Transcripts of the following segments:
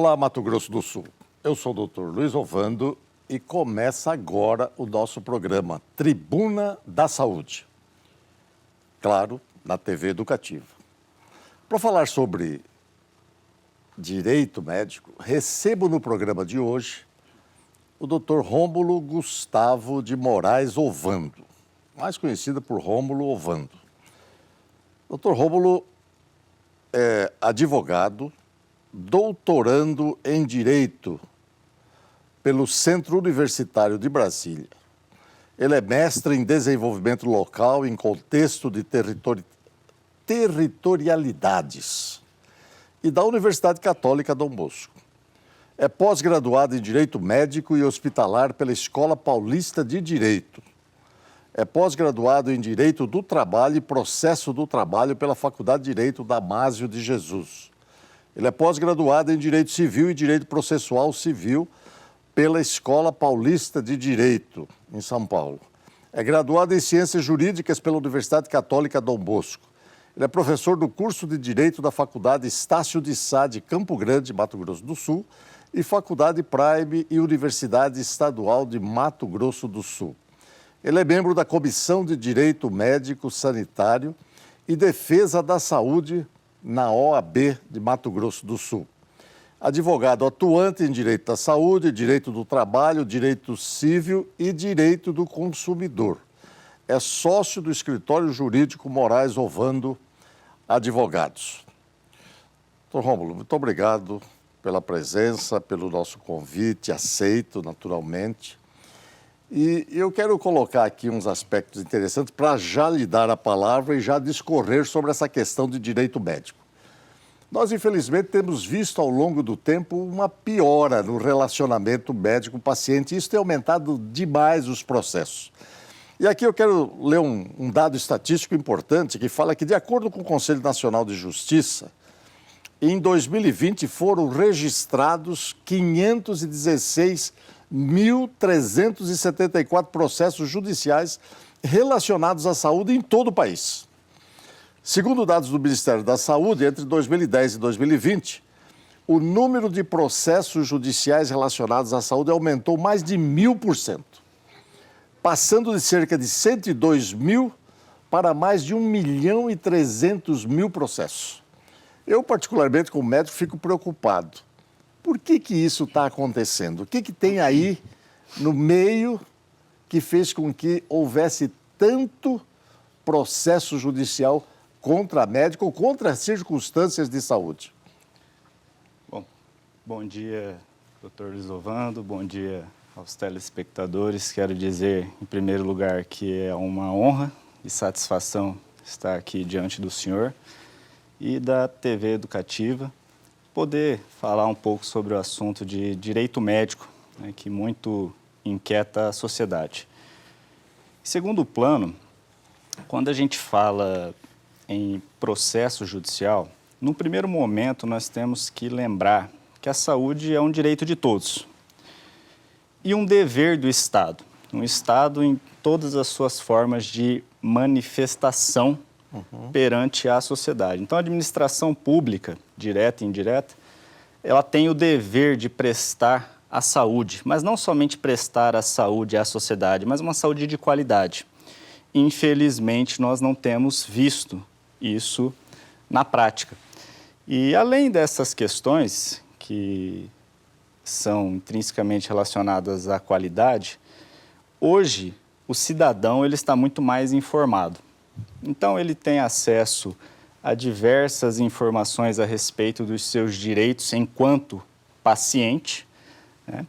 Olá, Mato Grosso do Sul. Eu sou o Dr. Luiz Ovando e começa agora o nosso programa Tribuna da Saúde. Claro, na TV Educativa. Para falar sobre direito médico, recebo no programa de hoje o Dr. Rômulo Gustavo de Moraes Ovando, mais conhecido por Rômulo Ovando. Dr. Rômulo é advogado, doutorando em Direito pelo Centro Universitário de Brasília. Ele é mestre em Desenvolvimento Local em Contexto de Territorialidades e da Universidade Católica Dom Bosco. É pós-graduado em Direito Médico e Hospitalar pela Escola Paulista de Direito. É pós-graduado em Direito do Trabalho e Processo do Trabalho pela Faculdade de Direito Damásio de Jesus. Ele é pós-graduado em Direito Civil e Direito Processual Civil pela Escola Paulista de Direito, em São Paulo. É graduado em Ciências Jurídicas pela Universidade Católica Dom Bosco. Ele é professor do curso de Direito da Faculdade Estácio de Sá de Campo Grande, Mato Grosso do Sul, e Faculdade Prime e Universidade Estadual de Mato Grosso do Sul. Ele é membro da Comissão de Direito Médico Sanitário e Defesa da Saúde na OAB de Mato Grosso do Sul. Advogado atuante em Direito da Saúde, Direito do Trabalho, Direito Civil e Direito do Consumidor. É sócio do Escritório Jurídico Moraes Ovando Advogados. Dr. Rômulo, muito obrigado pela presença, pelo nosso convite, aceito naturalmente. E eu quero colocar aqui uns aspectos interessantes para já lhe dar a palavra e já discorrer sobre essa questão de direito médico. Nós, infelizmente, temos visto ao longo do tempo uma piora no relacionamento médico-paciente e isso tem aumentado demais os processos. E aqui eu quero ler um dado estatístico importante que fala que, de acordo com o Conselho Nacional de Justiça, em 2020 foram registrados 516.374 processos judiciais relacionados à saúde em todo o país. Segundo dados do Ministério da Saúde, entre 2010 e 2020, o número de processos judiciais relacionados à saúde aumentou mais de 1.000%, passando de cerca de 102 mil para mais de 1.300.000 processos. Eu, particularmente, como médico, fico preocupado. Por que isso está acontecendo? O que tem aí no meio que fez com que houvesse tanto processo judicial contra médico ou contra circunstâncias de saúde? Bom dia, doutor Luiz Ovando, bom dia aos telespectadores. Quero dizer, em primeiro lugar, que é uma honra e satisfação estar aqui diante do senhor e da TV Educativa, poder falar um pouco sobre o assunto de direito médico, né, que muito inquieta a sociedade. Em segundo plano, quando a gente fala em processo judicial, no primeiro momento nós temos que lembrar que a saúde é um direito de todos e um dever do Estado. Um Estado em todas as suas formas de manifestação perante a sociedade. Então, a administração pública, direta e indireta, ela tem o dever de prestar a saúde, mas não somente prestar a saúde à sociedade, mas uma saúde de qualidade. Infelizmente, nós não temos visto isso na prática. E, além dessas questões que são intrinsecamente relacionadas à qualidade, hoje o cidadão ele está muito mais informado. Então, ele tem acesso a diversas informações a respeito dos seus direitos enquanto paciente, né?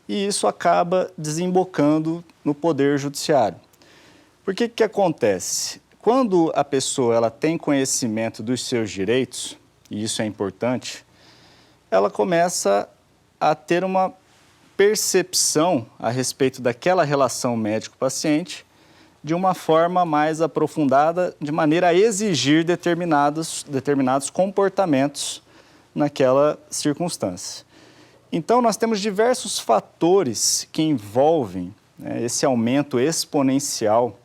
E isso acaba desembocando no Poder Judiciário. Por que acontece? Quando a pessoa ela tem conhecimento dos seus direitos, e isso é importante, ela começa a ter uma percepção a respeito daquela relação médico-paciente de uma forma mais aprofundada, de maneira a exigir determinados comportamentos naquela circunstância. Então, nós temos diversos fatores que envolvem, né, esse aumento exponencial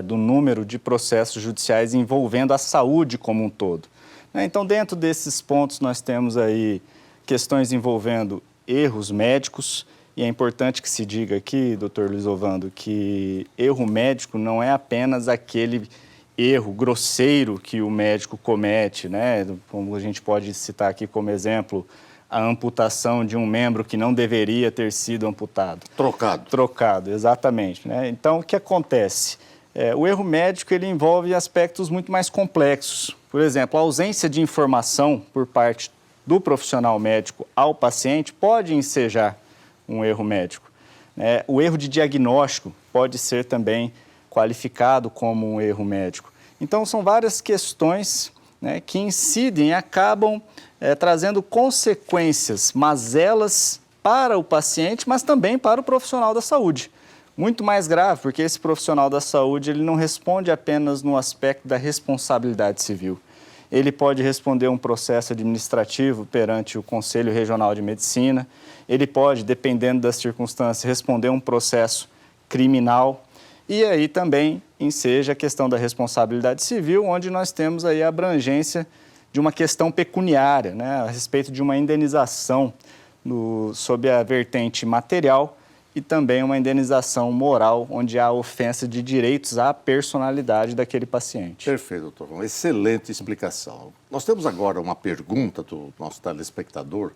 do número de processos judiciais envolvendo a saúde como um todo. Então, dentro desses pontos, nós temos aí questões envolvendo erros médicos, e é importante que se diga aqui, doutor Luiz Ovando, que erro médico não é apenas aquele erro grosseiro que o médico comete, né? Como a gente pode citar aqui como exemplo, a amputação de um membro que não deveria ter sido amputado. Trocado, exatamente, né? Então, o que acontece? O erro médico ele envolve aspectos muito mais complexos. Por exemplo, a ausência de informação por parte do profissional médico ao paciente pode ensejar um erro médico. O erro de diagnóstico pode ser também qualificado como um erro médico. Então, são várias questões, né, que incidem e acabam trazendo consequências mazelas para o paciente, mas também para o profissional da saúde. Muito mais grave, porque esse profissional da saúde ele não responde apenas no aspecto da responsabilidade civil. Ele pode responder um processo administrativo perante o Conselho Regional de Medicina, ele pode, dependendo das circunstâncias, responder um processo criminal. E aí também enseja a questão da responsabilidade civil, onde nós temos aí a abrangência de uma questão pecuniária, né, a respeito de uma indenização sob a vertente material e também uma indenização moral, onde há ofensa de direitos à personalidade daquele paciente. Perfeito, doutor. Uma excelente explicação. Nós temos agora uma pergunta do nosso telespectador,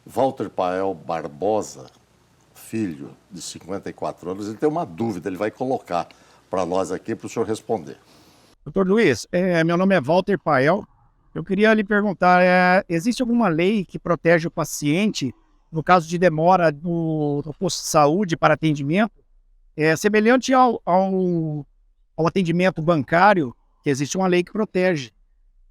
Walter Pael Barbosa, filho de 54 anos, ele tem uma dúvida, ele vai colocar para nós aqui para o senhor responder. Doutor Luiz, meu nome é Walter Pael. Eu queria lhe perguntar, existe alguma lei que protege o paciente no caso de demora no posto de saúde para atendimento? Semelhante ao atendimento bancário, que existe uma lei que protege.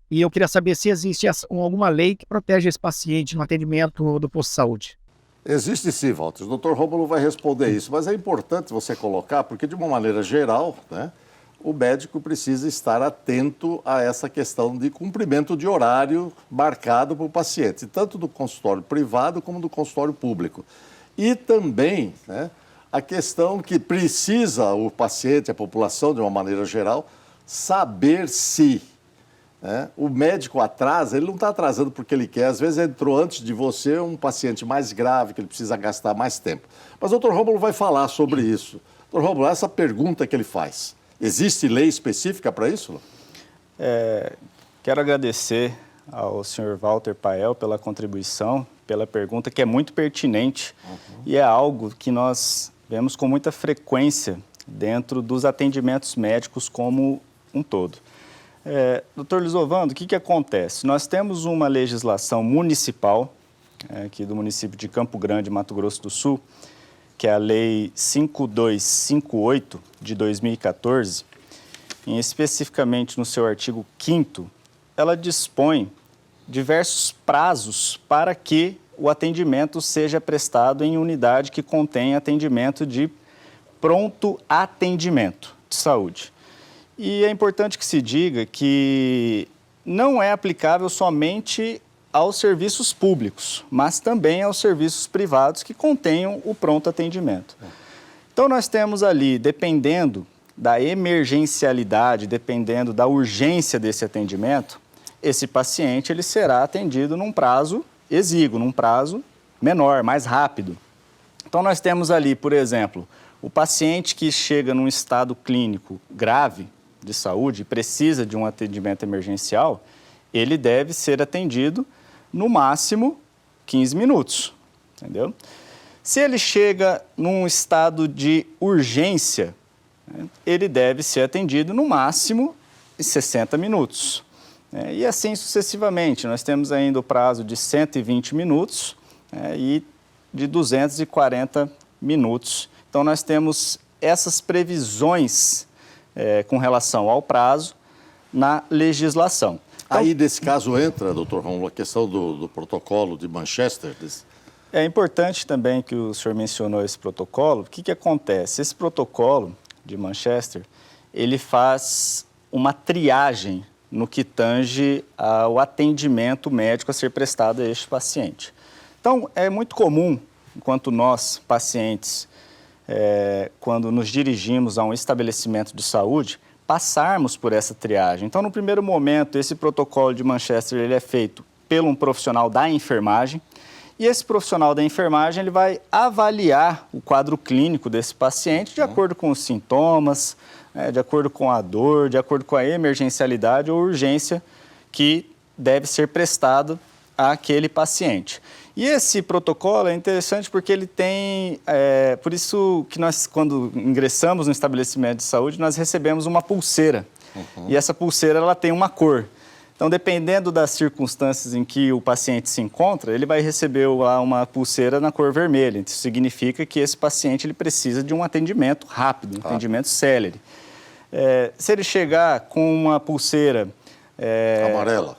E eu queria saber se existe alguma lei que protege esse paciente no atendimento do posto de saúde. Existe sim, Walter. O doutor Rômulo vai responder isso, mas é importante você colocar, porque de uma maneira geral, né, o médico precisa estar atento a essa questão de cumprimento de horário marcado para o paciente, tanto do consultório privado como do consultório público. E também, né, a questão que precisa o paciente, a população, de uma maneira geral, saber se o médico atrasa, ele não está atrasando porque ele quer. Às vezes entrou antes de você um paciente mais grave, que ele precisa gastar mais tempo. Mas o doutor Rômulo vai falar sobre isso. Doutor Rômulo, essa pergunta que ele faz, existe lei específica para isso? Quero agradecer ao senhor Walter Pael pela contribuição, pela pergunta que é muito pertinente e é algo que nós vemos com muita frequência dentro dos atendimentos médicos como um todo. Doutor Luiz Ovando, o que acontece? Nós temos uma legislação municipal, aqui do município de Campo Grande, Mato Grosso do Sul, que é a Lei 5258 de 2014, especificamente no seu artigo 5º, ela dispõe diversos prazos para que o atendimento seja prestado em unidade que contém atendimento de pronto atendimento de saúde. E é importante que se diga que não é aplicável somente aos serviços públicos, mas também aos serviços privados que contenham o pronto atendimento. Então, nós temos ali, dependendo da emergencialidade, dependendo da urgência desse atendimento, esse paciente ele será atendido num prazo exíguo, num prazo menor, mais rápido. Então, nós temos ali, por exemplo, o paciente que chega num estado clínico grave de saúde e precisa de um atendimento emergencial, ele deve ser atendido no máximo 15 minutos, entendeu? Se ele chega num estado de urgência, ele deve ser atendido no máximo 60 minutos. E assim sucessivamente, nós temos ainda o prazo de 120 minutos e de 240 minutos. Então, nós temos essas previsões com relação ao prazo na legislação. Então, aí, nesse caso, entra, doutor Rômulo, a questão do protocolo de Manchester. É importante também que o senhor mencionou esse protocolo. O que acontece? Esse protocolo de Manchester, ele faz uma triagem no que tange ao atendimento médico a ser prestado a este paciente. Então, é muito comum, enquanto nós, pacientes, quando nos dirigimos a um estabelecimento de saúde, passarmos por essa triagem. Então, no primeiro momento, esse protocolo de Manchester ele é feito por um profissional da enfermagem. E esse profissional da enfermagem ele vai avaliar o quadro clínico desse paciente de acordo com os sintomas, de acordo com a dor, de acordo com a emergencialidade ou urgência que deve ser prestado àquele paciente. E esse protocolo é interessante porque ele tem, por isso que nós, quando ingressamos no estabelecimento de saúde, nós recebemos uma pulseira. E essa pulseira ela tem uma cor. Então, dependendo das circunstâncias em que o paciente se encontra, ele vai receber lá uma pulseira na cor vermelha. Isso significa que esse paciente ele precisa de um atendimento rápido, um atendimento célere. Se ele chegar com uma pulseira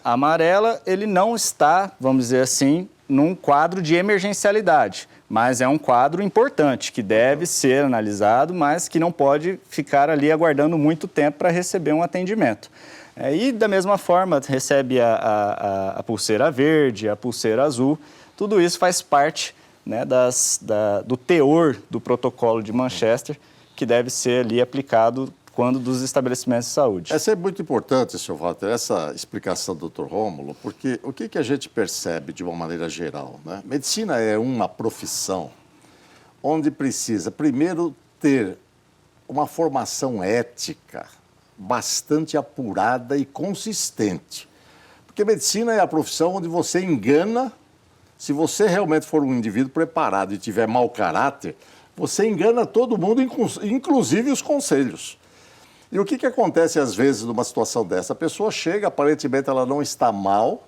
amarela, ele não está, vamos dizer assim, num quadro de emergencialidade, mas é um quadro importante, que deve ser analisado, mas que não pode ficar ali aguardando muito tempo para receber um atendimento. E da mesma forma, recebe a pulseira verde, a pulseira azul, tudo isso faz parte, né, do teor do protocolo de Manchester, que deve ser ali aplicado quando dos estabelecimentos de saúde. Essa é muito importante, Sr. Walter, essa explicação do Dr. Rômulo, porque o que a gente percebe de uma maneira geral, né? Medicina é uma profissão onde precisa, primeiro, ter uma formação ética bastante apurada e consistente. Porque medicina é a profissão onde você engana, se você realmente for um indivíduo preparado e tiver mau caráter, você engana todo mundo, inclusive os conselhos. E o que acontece às vezes numa situação dessa? A pessoa chega, aparentemente ela não está mal,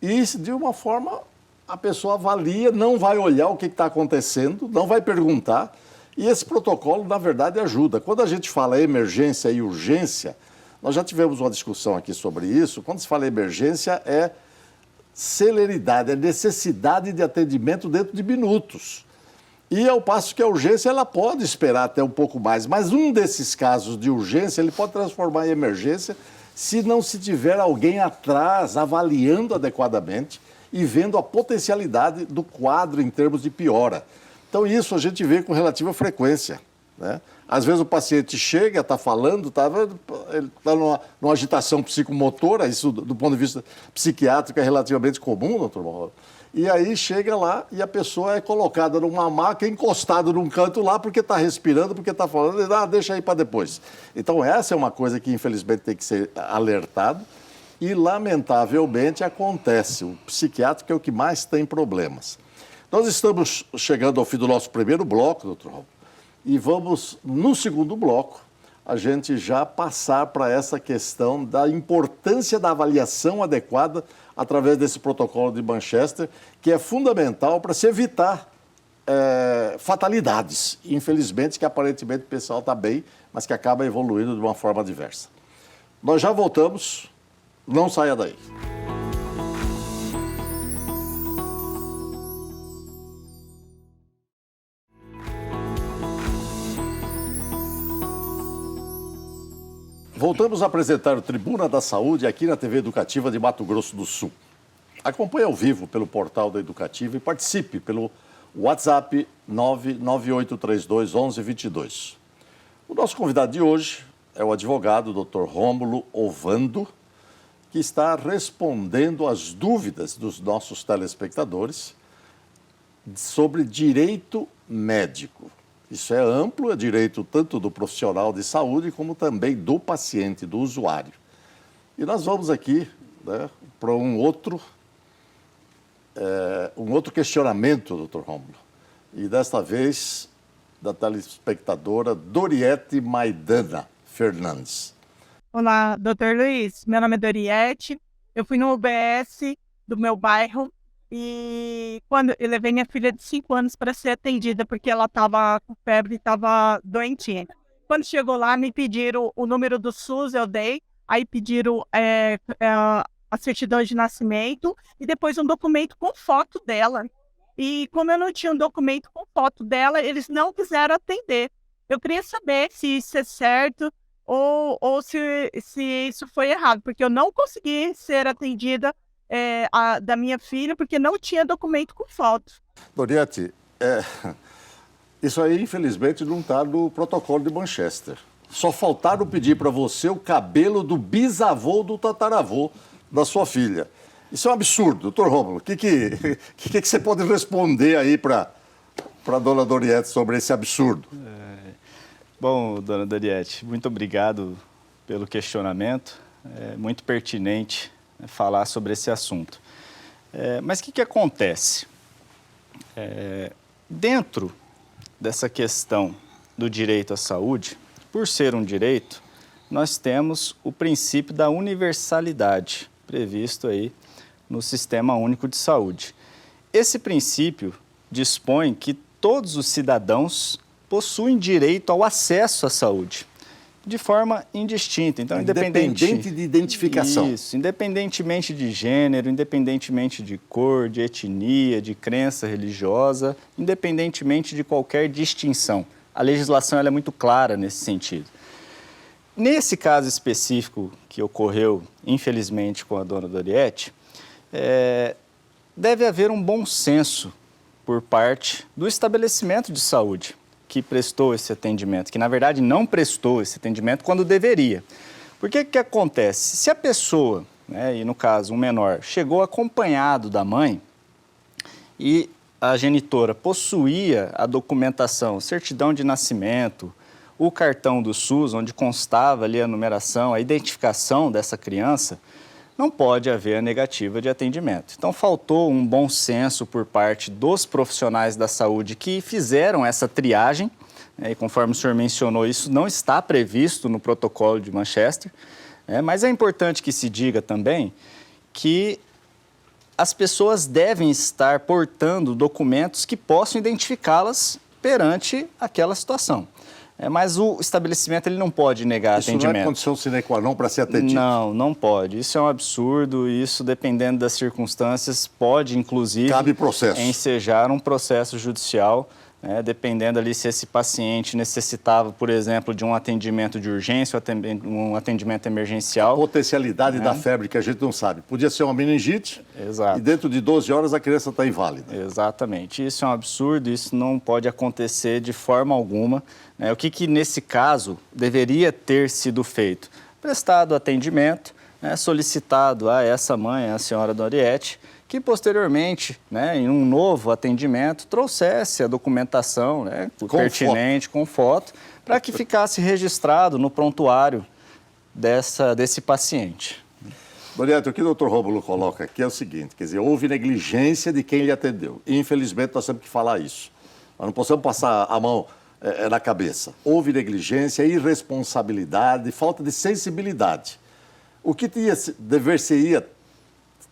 e de uma forma a pessoa avalia, não vai olhar o que está acontecendo, não vai perguntar, e esse protocolo, na verdade, ajuda. Quando a gente fala emergência e urgência, nós já tivemos uma discussão aqui sobre isso, quando se fala emergência é celeridade, é necessidade de atendimento dentro de minutos. E ao passo que a urgência ela pode esperar até um pouco mais, mas um desses casos de urgência ele pode transformar em emergência se não se tiver alguém atrás avaliando adequadamente e vendo a potencialidade do quadro em termos de piora. Então isso a gente vê com relativa frequência, né? Às vezes o paciente chega, está falando, ele está numa agitação psicomotora, isso do ponto de vista psiquiátrico é relativamente comum, doutor Mauro. E aí chega lá e a pessoa é colocada numa maca, encostada num canto lá, porque está respirando, porque está falando, deixa aí para depois. Então essa é uma coisa que infelizmente tem que ser alertado e lamentavelmente acontece. O psiquiátrico é o que mais tem problemas. Nós estamos chegando ao fim do nosso primeiro bloco, doutor Raul, e vamos, no segundo bloco, a gente já passar para essa questão da importância da avaliação adequada através desse protocolo de Manchester, que é fundamental para se evitar fatalidades, infelizmente, que aparentemente o pessoal está bem, mas que acaba evoluindo de uma forma diversa. Nós já voltamos, não saia daí. Voltamos a apresentar o Tribuna da Saúde aqui na TV Educativa de Mato Grosso do Sul. Acompanhe ao vivo pelo portal da Educativa e participe pelo WhatsApp 998321122. O nosso convidado de hoje é o advogado Dr. Rômulo Ovando, que está respondendo às dúvidas dos nossos telespectadores sobre direito médico. Isso é amplo, é direito tanto do profissional de saúde como também do paciente, do usuário. E nós vamos aqui, né, para um outro questionamento, doutor Rômulo. E desta vez, da telespectadora Doriete Maidana Fernandes. Olá, doutor Luiz. Meu nome é Doriete. Eu fui no UBS do meu bairro e quando eu levei minha filha de 5 anos para ser atendida porque ela estava com febre e estava doentinha. Quando chegou lá, me pediram o número do SUS, eu dei. Aí pediram a certidão de nascimento e depois um documento com foto dela. E como eu não tinha um documento com foto dela, eles não quiseram atender. Eu queria saber se isso é certo ou se isso foi errado, porque eu não consegui ser atendida da minha filha, porque não tinha documento com foto. Doriete, isso aí, infelizmente, não está no protocolo de Manchester. Só faltaram pedir para você o cabelo do bisavô do tataravô da sua filha. Isso é um absurdo. Doutor Rômulo, o que você pode responder aí para a dona Doriete sobre esse absurdo? Bom, dona Doriete, muito obrigado pelo questionamento. É muito pertinente, né, falar sobre esse assunto. Mas o que acontece? Dentro dessa questão do direito à saúde, por ser um direito, nós temos o princípio da universalidade previsto aí no Sistema Único de Saúde. Esse princípio dispõe que todos os cidadãos possuem direito ao acesso à saúde, de forma indistinta. Então, independente de identificação. Isso, independentemente de gênero, independentemente de cor, de etnia, de crença religiosa, independentemente de qualquer distinção. A legislação ela é muito clara nesse sentido. Nesse caso específico que ocorreu, infelizmente, com a dona Doriete, deve haver um bom senso por parte do estabelecimento de saúde que prestou esse atendimento, que na verdade não prestou esse atendimento quando deveria. Porque o que acontece? Se a pessoa, né, e no caso um menor, chegou acompanhado da mãe e a genitora possuía a documentação, certidão de nascimento, o cartão do SUS, onde constava ali a numeração, a identificação dessa criança, não pode haver a negativa de atendimento. Então, faltou um bom senso por parte dos profissionais da saúde que fizeram essa triagem, né, e conforme o senhor mencionou, isso não está previsto no protocolo de Manchester, mas é importante que se diga também que as pessoas devem estar portando documentos que possam identificá-las perante aquela situação. Mas o estabelecimento ele não pode negar atendimento. Isso não é condição sine qua non para ser atendido? Não, não pode. Isso é um absurdo e isso, dependendo das circunstâncias, pode, inclusive, cabe processo. Ensejar um processo judicial, né, dependendo ali se esse paciente necessitava, por exemplo, de um atendimento de urgência, um atendimento emergencial. A potencialidade da febre que a gente não sabe. Podia ser uma meningite. Exato. E dentro de 12 horas a criança está inválida. Exatamente. Isso é um absurdo, isso não pode acontecer de forma alguma. O que nesse caso deveria ter sido feito? Prestado atendimento, solicitado a essa mãe, a senhora Doriete, que posteriormente, em um novo atendimento, trouxesse a documentação pertinente, com foto, para que ficasse registrado no prontuário desse paciente. Doriete, o que o doutor Rômulo coloca aqui é o seguinte, quer dizer, houve negligência de quem lhe atendeu. E, infelizmente, nós temos que falar isso. Nós não podemos passar a mão na cabeça. Houve negligência, irresponsabilidade, falta de sensibilidade. O que deveria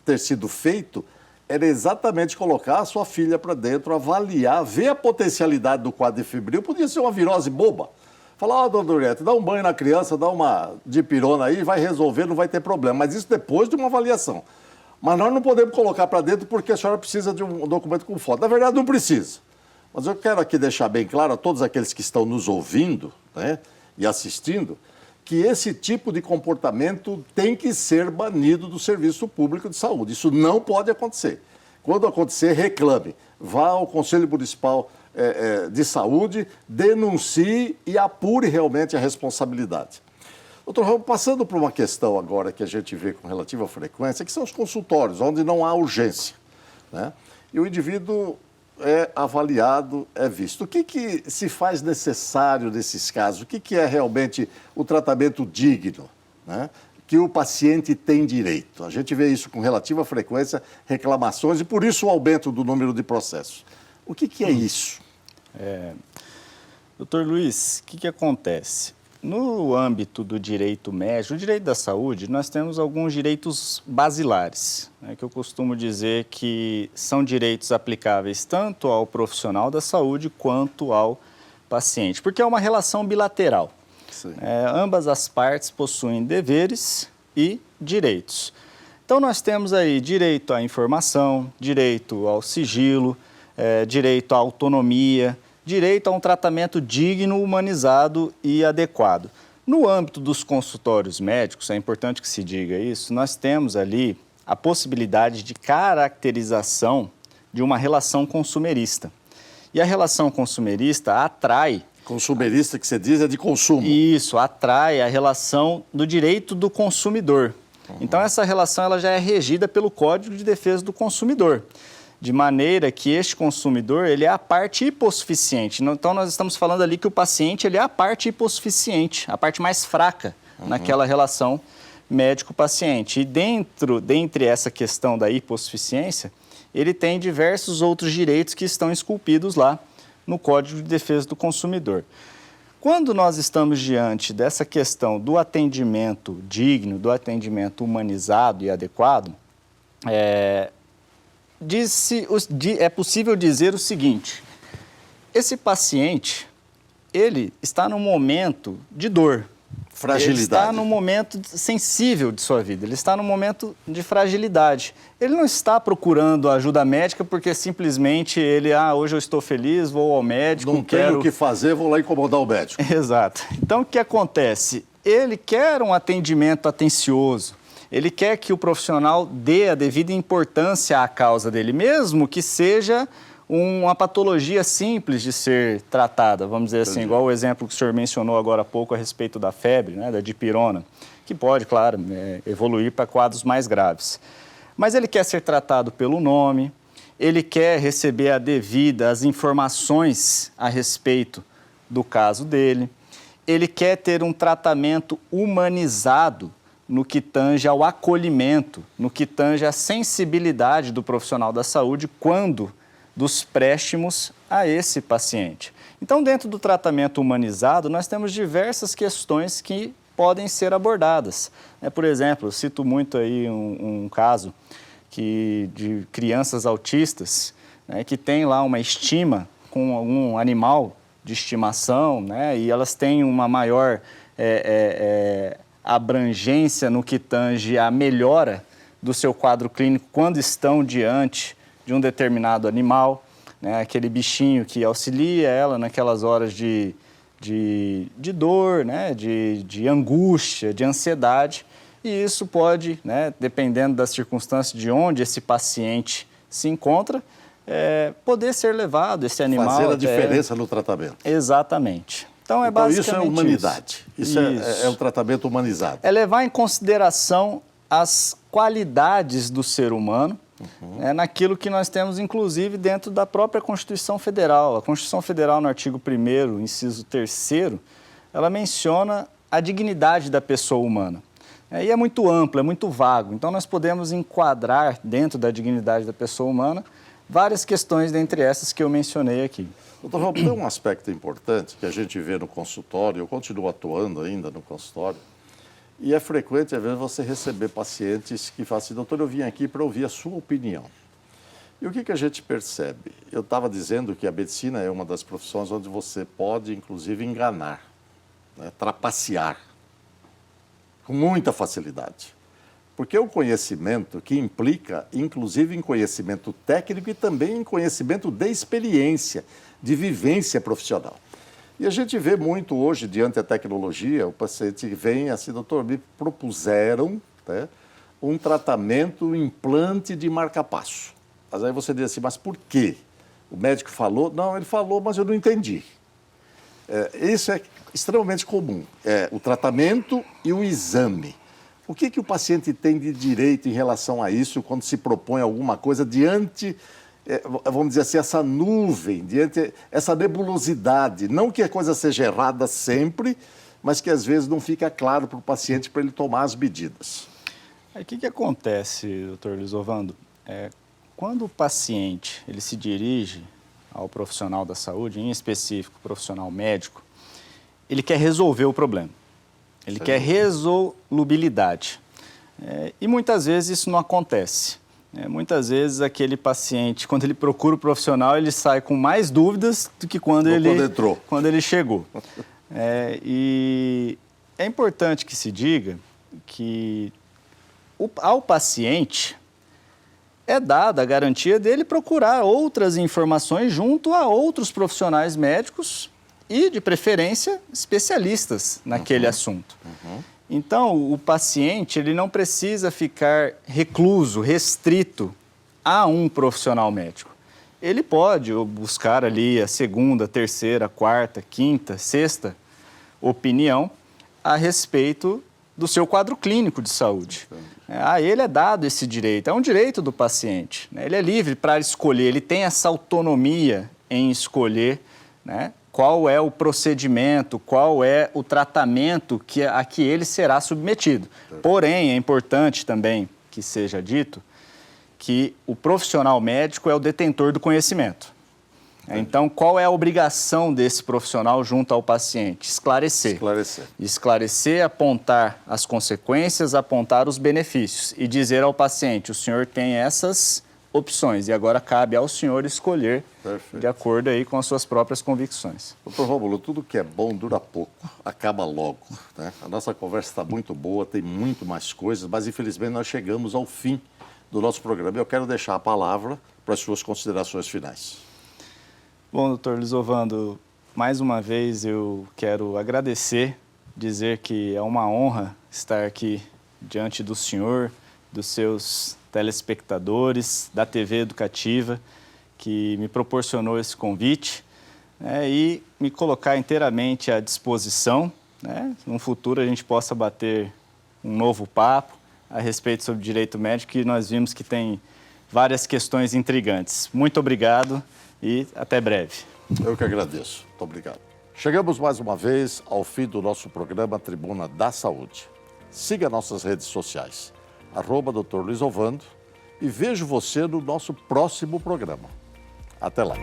ter sido feito era exatamente colocar a sua filha para dentro, avaliar, ver a potencialidade do quadro de febril. Podia ser uma virose boba. Falar, dona Doriete, dá um banho na criança, dá uma dipirona aí, vai resolver, não vai ter problema. Mas isso depois de uma avaliação. Mas nós não podemos colocar para dentro porque a senhora precisa de um documento com foto. Na verdade, não precisa. Mas eu quero aqui deixar bem claro a todos aqueles que estão nos ouvindo, e assistindo, que esse tipo de comportamento tem que ser banido do Serviço Público de Saúde. Isso não pode acontecer. Quando acontecer, reclame. Vá ao Conselho Municipal de Saúde, denuncie e apure realmente a responsabilidade. Doutor Ramos, passando por uma questão agora que a gente vê com relativa frequência, que são os consultórios, onde não há urgência, E o indivíduo é avaliado, é visto. O que se faz necessário nesses casos? O que é realmente o tratamento digno, que o paciente tem direito? A gente vê isso com relativa frequência, reclamações, e por isso o aumento do número de processos. O que é isso? Doutor Luiz, o que acontece? No âmbito do direito médico, o direito da saúde, nós temos alguns direitos basilares, que eu costumo dizer que são direitos aplicáveis tanto ao profissional da saúde quanto ao paciente, porque é uma relação bilateral. Ambas as partes possuem deveres e direitos. Então, nós temos aí direito à informação, direito ao sigilo, direito à autonomia, direito a um tratamento digno, humanizado e adequado. No âmbito dos consultórios médicos, é importante que se diga isso, nós temos ali a possibilidade de caracterização de uma relação consumerista. E a relação consumerista atrai... Consumerista que você diz é de consumo. Isso, atrai a relação do direito do consumidor. Então, essa relação ela já é regida pelo Código de Defesa do Consumidor, de maneira que este consumidor ele é a parte hipossuficiente. Então, nós estamos falando ali que o paciente ele é a parte hipossuficiente, a parte mais fraca naquela relação médico-paciente. E dentre essa questão da hipossuficiência, ele tem diversos outros direitos que estão esculpidos lá no Código de Defesa do Consumidor. Quando nós estamos diante dessa questão do atendimento digno, do atendimento humanizado e adequado, é possível dizer o seguinte: esse paciente, ele está num momento de dor. Fragilidade. Ele está num momento sensível de sua vida, ele está num momento de fragilidade. Ele não está procurando ajuda médica porque simplesmente hoje eu estou feliz, vou ao médico, não tenho o que fazer, vou lá incomodar o médico. Exato. Então, o que acontece? Ele quer um atendimento atencioso, ele quer que o profissional dê a devida importância à causa dele, mesmo que seja uma patologia simples de ser tratada, vamos dizer assim, igual o exemplo que o senhor mencionou agora há pouco a respeito da febre, né, da dipirona, que pode, claro, evoluir para quadros mais graves. Mas ele quer ser tratado pelo nome, ele quer receber as informações a respeito do caso dele, ele quer ter um tratamento humanizado no que tange ao acolhimento, no que tange à sensibilidade do profissional da saúde dos préstimos a esse paciente. Então, dentro do tratamento humanizado, nós temos diversas questões que podem ser abordadas. Por exemplo, eu cito muito aí um caso de crianças autistas, né, que tem lá uma estima com algum animal de estimação, né, e elas têm uma maior abrangência no que tange à melhora do seu quadro clínico quando estão diante de um determinado animal, né, aquele bichinho que auxilia ela naquelas horas de dor, né, de angústia, de ansiedade. E isso pode, né, dependendo das circunstâncias de onde esse paciente se encontra, poder ser levado, esse animal... Fazer a diferença no tratamento. Exatamente. Então, basicamente isso é humanidade. Isso. É um tratamento humanizado. É levar em consideração as qualidades do ser humano, naquilo que nós temos, inclusive, dentro da própria Constituição Federal. A Constituição Federal, no artigo 1º, inciso 3º, ela menciona a dignidade da pessoa humana. E é muito amplo, é muito vago. Então, nós podemos enquadrar dentro da dignidade da pessoa humana várias questões, dentre essas que eu mencionei aqui. Doutor João, tem um aspecto importante que a gente vê no consultório, eu continuo atuando ainda no consultório, e é frequente, às vezes, você receber pacientes que falam assim: doutor, eu vim aqui para ouvir a sua opinião. E o que a gente percebe? Eu estava dizendo que a medicina é uma das profissões onde você pode, inclusive, enganar, né, trapacear, com muita facilidade. Porque é um conhecimento que implica, inclusive, em conhecimento técnico e também em conhecimento de experiência, de vivência profissional. E a gente vê muito hoje, diante da tecnologia, o paciente vem assim: doutor, me propuseram, né, um tratamento, um implante de marca-passo. Mas aí você diz assim: mas por quê? O médico falou? Não, ele falou, mas eu não entendi. Isso é extremamente comum, o tratamento e o exame. O que o paciente tem de direito em relação a isso quando se propõe alguma coisa diante... vamos dizer assim, essa nuvem, diante essa nebulosidade, não que a coisa seja errada sempre, mas que às vezes não fica claro para o paciente para ele tomar as medidas. O que acontece, doutor Lisovando? Quando o paciente ele se dirige ao profissional da saúde, em específico, profissional médico, ele quer resolver o problema, ele quer resolubilidade. E muitas vezes isso não acontece. Muitas vezes aquele paciente, quando ele procura o profissional, ele sai com mais dúvidas do que quando ele chegou. E é importante que se diga que ao paciente é dada a garantia dele procurar outras informações junto a outros profissionais médicos e, de preferência, especialistas naquele assunto. Então, o paciente ele não precisa ficar recluso, restrito a um profissional médico. Ele pode buscar ali a segunda, terceira, quarta, quinta, sexta opinião a respeito do seu quadro clínico de saúde. A ele é dado esse direito, é um direito do paciente, né? Ele é livre para escolher, ele tem essa autonomia em escolher, né, qual é o procedimento, qual é o tratamento a que ele será submetido. Porém, é importante também que seja dito que o profissional médico é o detentor do conhecimento. Então, qual é a obrigação desse profissional junto ao paciente? Esclarecer. Esclarecer, apontar as consequências, apontar os benefícios e dizer ao paciente, o senhor tem essas opções e agora cabe ao senhor escolher de acordo aí com as suas próprias convicções. Doutor Rômulo, tudo que é bom dura pouco, acaba logo, né? A nossa conversa está muito boa, tem muito mais coisas, mas infelizmente nós chegamos ao fim do nosso programa. Eu quero deixar a palavra para as suas considerações finais. Bom, doutor Lisovando, mais uma vez eu quero agradecer, dizer que é uma honra estar aqui diante do senhor, dos seus telespectadores, da TV Educativa, que me proporcionou esse convite, né, e me colocar inteiramente à disposição, né, no futuro a gente possa bater um novo papo a respeito sobre direito médico, que nós vimos que tem várias questões intrigantes. Muito obrigado e até breve. Eu que agradeço. Muito obrigado. Chegamos mais uma vez ao fim do nosso programa Tribuna da Saúde. Siga nossas redes sociais, @Dr. Luiz Ovando, e vejo você no nosso próximo programa. Até lá.